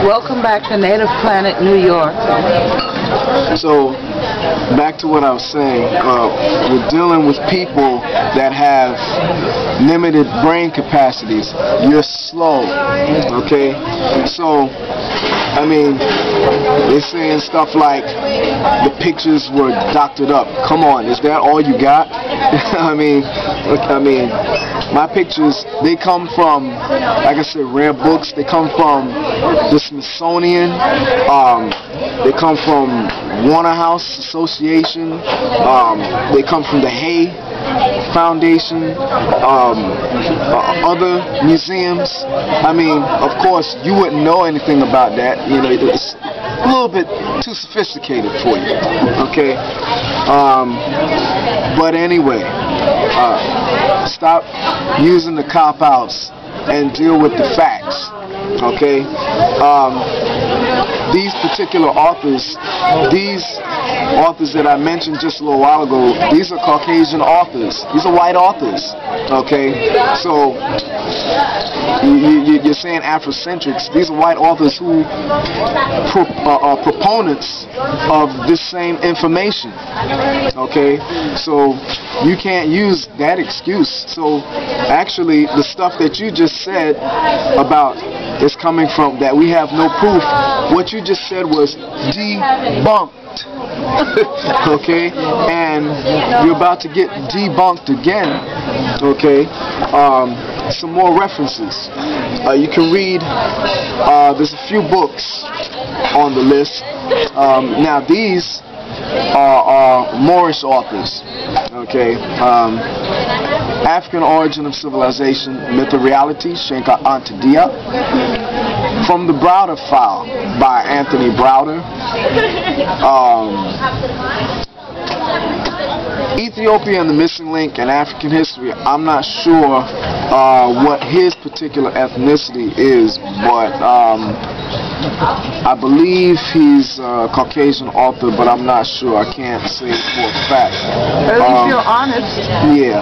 Welcome back to Native Planet, New York. So, back to what I was saying, we're dealing with people that have limited brain capacities. You're slow, okay? So, I mean, they're saying stuff like the pictures were doctored up. Come on, is that all you got? I mean, my pictures, they come from, like I said, rare books. They come from the Smithsonian. They come from Warner House Association. They come from the Hay Foundation, other museums. I mean, of course, you wouldn't know anything about that. You know, it's a little bit too sophisticated for you. Okay. But anyway, stop using the cop-outs and deal with the facts. Okay. These particular authors, that I mentioned just a little while ago, these are Caucasian authors. These are white authors. Okay, so you're saying Afrocentrics. These are white authors who are proponents of this same information. Okay, so you can't use that excuse. So actually, the stuff that you just said about is coming from that we have no proof. What you just said was debunked. Okay, and you're about to get debunked again. Okay, some more references. You can read, there's a few books on the list. Now these are Moorish authors. Okay, African Origin of Civilization, Myth or Reality, Shenka Antadia. From the Browder File by Anthony Browder. Ethiopia and the Missing Link in African History. I'm not sure what his particular ethnicity is, but I believe he's a Caucasian author, but I'm not sure. I can't say it for a fact. At least you're honest. Yeah.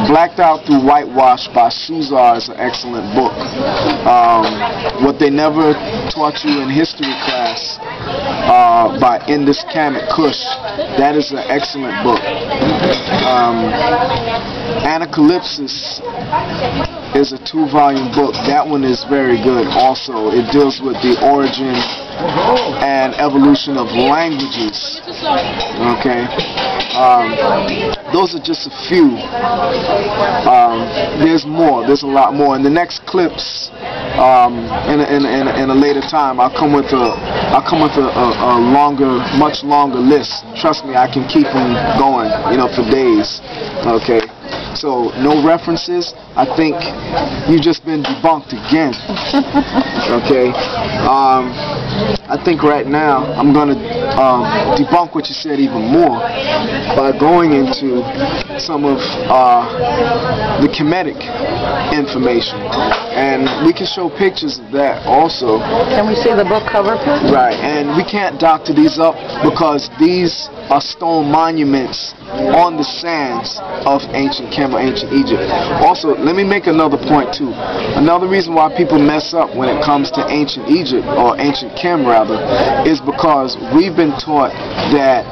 Blacked Out Through Whitewash by Suzar is an excellent book. What They Never Taught You in History Class by Indus Kamet Kush. That is an excellent book. Anacalypsis is a 2-volume book. That one is very good also. It deals with the origin and evolution of languages. Okay. Those are just a few. There's more. There's a lot more. In the next clips, in a later time, I'll come with a longer, much longer list. Trust me, I can keep them going, you know, for days. Okay. So no references. I think you've just been debunked again. Okay. I think right now I'm gonna debunk what you said even more by going into some of the Kemetic information, and we can show pictures of that also. Can we see the book cover, please? Right, and we can't doctor these up because these are stone monuments on the sands of ancient Kem or ancient Egypt. Also, let me make another point too. Another reason why people mess up when it comes to ancient Egypt, or ancient Kem rather, is because we've been taught that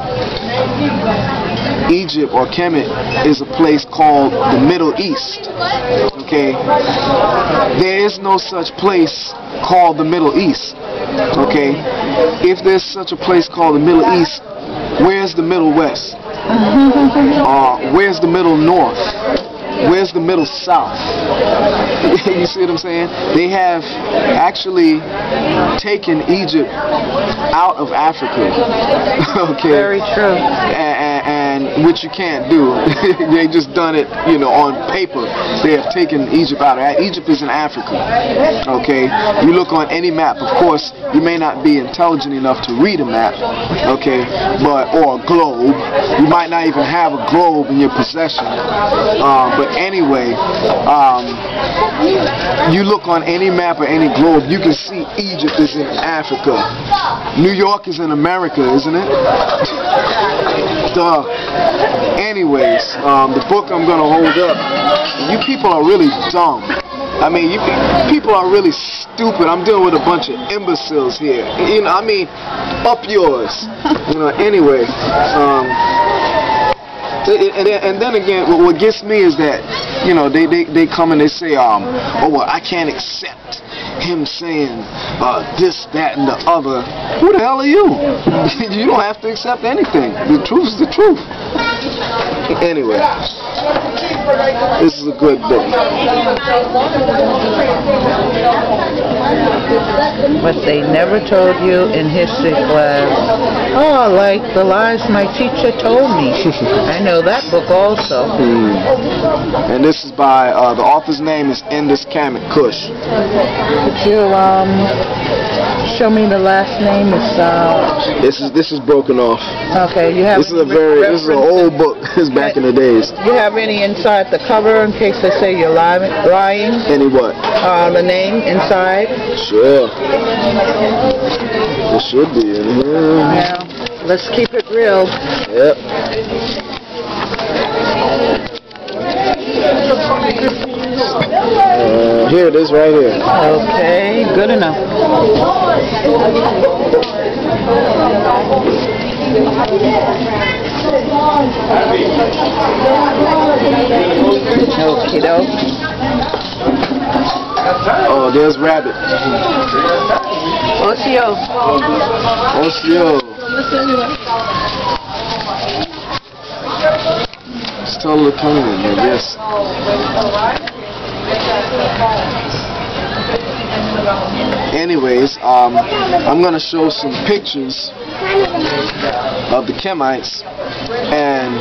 Egypt or Kemet is a place called the Middle East. Okay, there is no such place called the Middle East. Okay, if there's such a place called the Middle East, where's the Middle West? Where's the Middle North? Where's the Middle South? You see what I'm saying? They have actually taken Egypt out of Africa. Okay. Very true. And which you can't do. They just done it, you know, on paper. They have taken Egypt out. Egypt is in Africa. Okay. You look on any map. Of course, you may not be intelligent enough to read a map. Okay. Or a globe. You might not even have a globe in your possession. But anyway, you look on any map or any globe, you can see Egypt is in Africa. New York is in America, isn't it? Duh. Anyways, the book I'm going to hold up, you people are really dumb. I mean, people are really stupid. I'm dealing with a bunch of imbeciles here. You know, I mean, up yours. You know, anyway. And then again, what gets me is that, you know, they come and they say, oh, well, I can't accept him saying this, that, and the other. Who the hell are you? You don't have to accept anything. The truth is the truth. Anyway, this is a good book. But they never told you in history class, oh, like the lies my teacher told me. I know that book also. And this is by, the author's name is Indians Debunked. Could you show me the last name? This is broken off. Okay, you have. This is an old book. It's back in the days. You have any inside the cover in case they say you're lying? Any what? The name inside. Sure. It should be in here. Yeah. Let's keep it real. Yep. Here it is, right here. Okay, good enough. Okie doke. Oh, there's Rabbit. Ocio. Ocio. It's totally coming in here, yes. Anyways, I'm going to show some pictures of the Kemites, and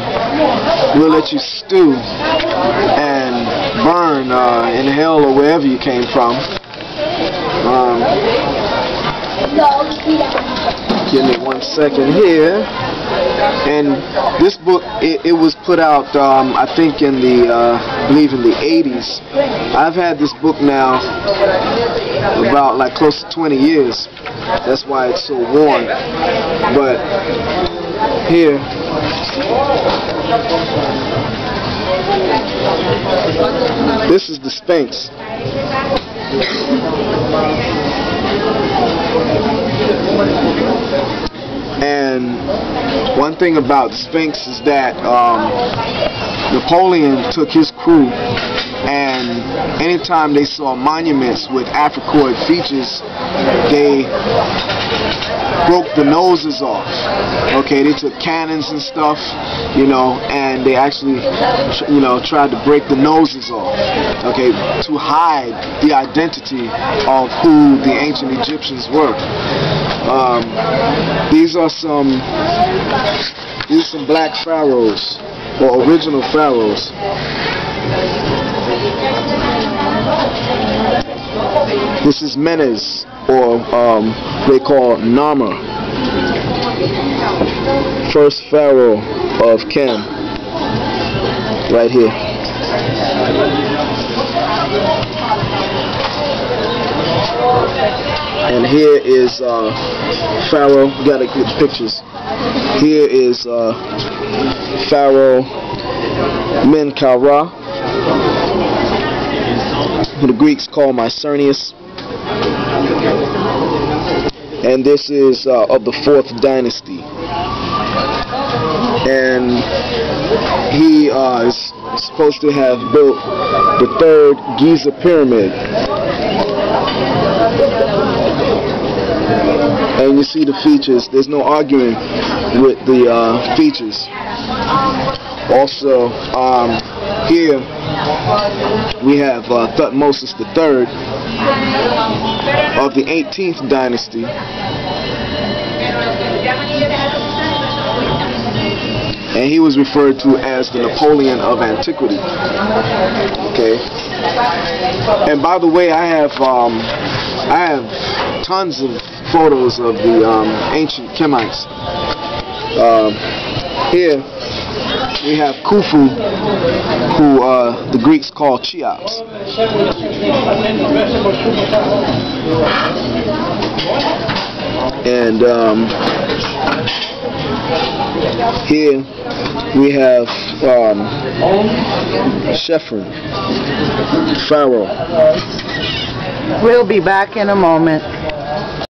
we'll let you stew and burn in hell or wherever you came from. Give me 1 second here. And this book, it was put out, I think in the, I believe in the 80s. I've had this book now about like close to 20 years. That's why it's so worn. But here, this is the Sphinx. And one thing about the Sphinx is that Napoleon took his crew, and anytime they saw monuments with Africoid features, they broke the noses off. Okay, they took cannons and stuff, you know, and they actually, you know, tried to break the noses off, okay, to hide the identity of who the ancient Egyptians were. These are some black pharaohs, or original pharaohs. This is Menes, or they call Narmer, first pharaoh of Kem, right here. And here is Pharaoh. You gotta get the pictures. Here is Pharaoh Menkaura, who the Greeks call Mycerinus. And this is of the 4th dynasty. And he is supposed to have built the 3rd Giza pyramid. And you see the features. There's no arguing with the features. Also, here we have Thutmose III of the 18th dynasty. And he was referred to as the Napoleon of antiquity. Okay. And by the way, I have tons of photos of the ancient Kemites. Here we have Khufu, who the Greeks call Cheops. And here We have Shepard, Pharaoh. We'll be back in a moment.